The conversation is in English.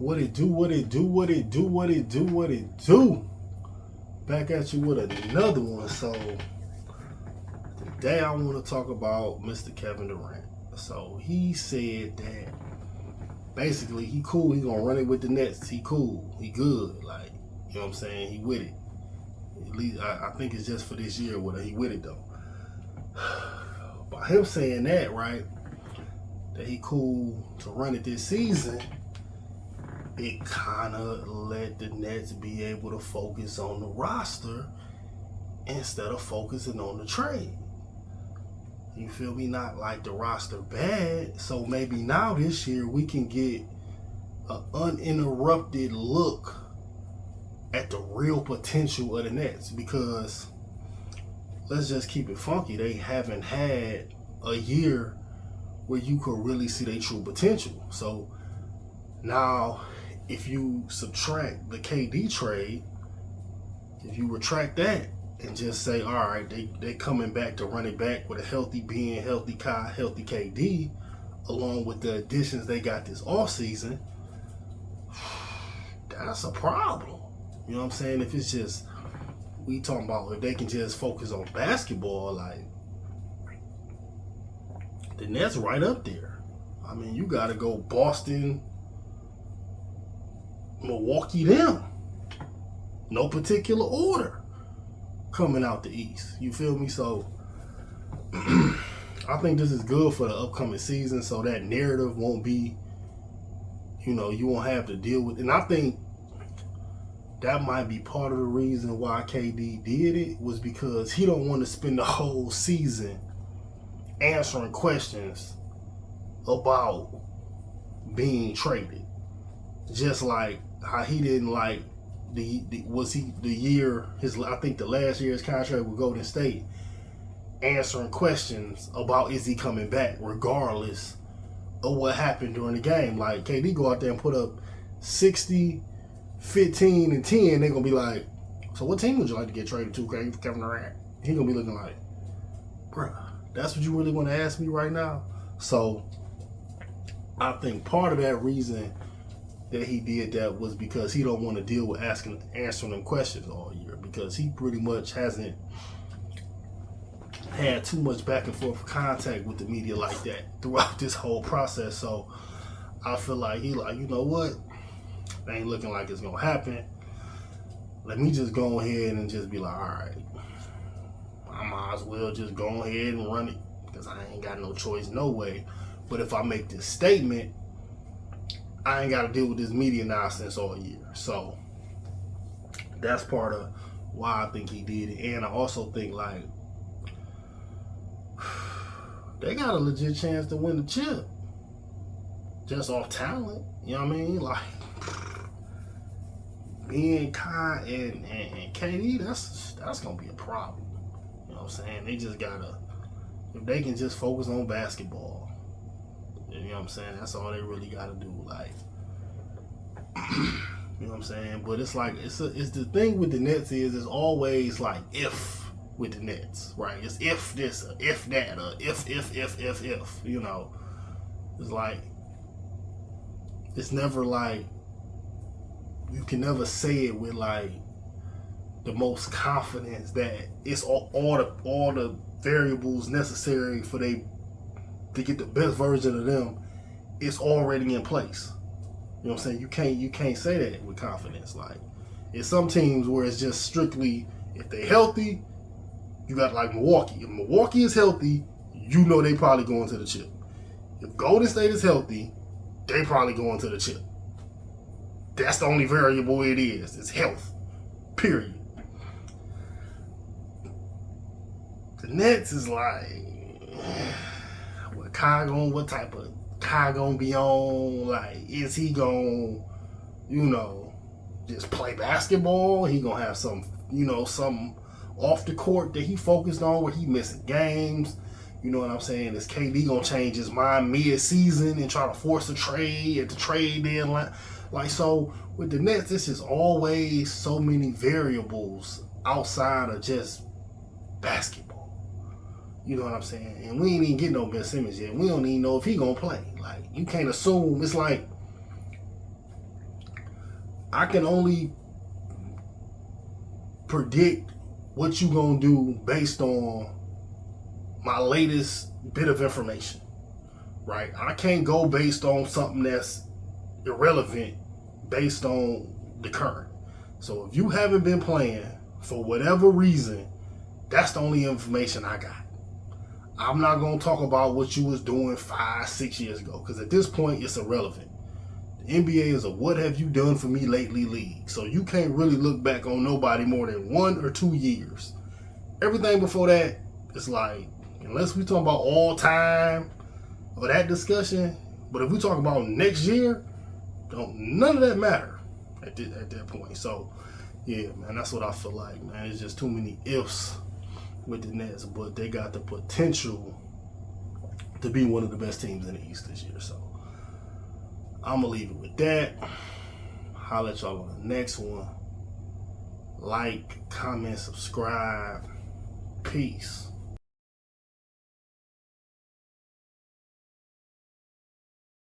What it do, what it do, what it do, what it do, what it do. Back at you with another one. So today I want to talk about Mr. Kevin Durant. So he said that basically he cool, he gonna run it with the Nets. He cool, he good. Like, you know what I'm saying? He with it. At least I think it's just for this year whether he with it though. By him saying that, right, that he cool to run it this season, it kind of let the Nets be able to focus on the roster instead of focusing on the trade. You feel me? Not like the roster bad. So maybe now this year we can get an uninterrupted look at the real potential of the Nets, because let's just keep it funky. They haven't had a year where you could really see their true potential. So now if you subtract the KD trade, if you retract that and just say, all right, they coming back to run it back with a healthy Ben, healthy Kai, healthy KD, along with the additions they got this offseason, that's a problem. You know what I'm saying? If it's just, we talking about if they can just focus on basketball, like, the Nets right up there. I mean, you got to go Boston, Milwaukee, them. No particular order coming out the East. You feel me? So I think this is good for the upcoming season, so that narrative won't be, you won't have to deal with. And I think that might be part of the reason why KD did it, was because he don't want to spend the whole season answering questions about being traded. Just like how he didn't like the year, I think the last year's contract with Golden State, answering questions about is he coming back regardless of what happened during the game. Like, KD go out there and put up 60, 15, and 10, they're going to be like, so what team would you like to get traded to, Kevin Durant? He's going to be looking like, bruh, that's what you really want to ask me right now? So I think part of that reason that he did that was because he don't want to deal with answering them questions all year, because he pretty much hasn't had too much back and forth contact with the media like that throughout this whole process. So I feel like he like, you know what? It ain't looking like it's going to happen. Let me just go ahead and just be like, all right, I might as well just go ahead and run it, because I ain't got no choice, no way. But if I make this statement, I ain't got to deal with this media nonsense all year. So that's part of why I think he did it. And I also think, like, they got a legit chance to win the chip just off talent. You know what I mean? Like, being Kai and KD, that's gonna be a problem. You know what I'm saying? They just gotta, if they can just focus on basketball, you know what I'm saying? That's all they really gotta do. Like, you know what I'm saying? But it's like, it's the thing with the Nets is it's always like if with the Nets, right? It's if this, if that, if, you know. It's like, it's never like, you can never say it with like the most confidence that it's all the variables necessary for they to get the best version of them. It's already in place. You know what I'm saying? You can't say that with confidence. Like, it's some teams where it's just strictly if they healthy. You got like Milwaukee. If Milwaukee is healthy, you know they probably going to the chip. If Golden State is healthy, they probably going to the chip. That's the only variable it is. It's health. Period. The Nets is like, what type of Kai gonna be on? Like, is he gonna, just play basketball? He gonna have some off the court that he focused on where he missing games? You know what I'm saying? Is KD gonna change his mind mid-season and try to force a trade at the trade deadline? Like, so with the Nets, this is always so many variables outside of just basketball. You know what I'm saying? And we ain't even getting no Ben Simmons yet. We don't even know if he gonna play. Like, you can't assume. It's like I can only predict what you gonna do based on my latest bit of information, right? I can't go based on something that's irrelevant based on the current. So if you haven't been playing for whatever reason, that's the only information I got. I'm not going to talk about what you was doing 5-6 years ago, because at this point it's irrelevant. The NBA is a what have you done for me lately league, so you can't really look back on nobody more than 1 or 2 years. Everything before that, it's like, unless we talk about all time or that discussion, but if we talk about next year, none of that matter at that point. So yeah, man, that's what I feel like, man. It's just too many ifs with the Nets, but they got the potential to be one of the best teams in the East this year. So I'm gonna leave it with that. Holler at y'all on the next one. Like, comment, subscribe. Peace.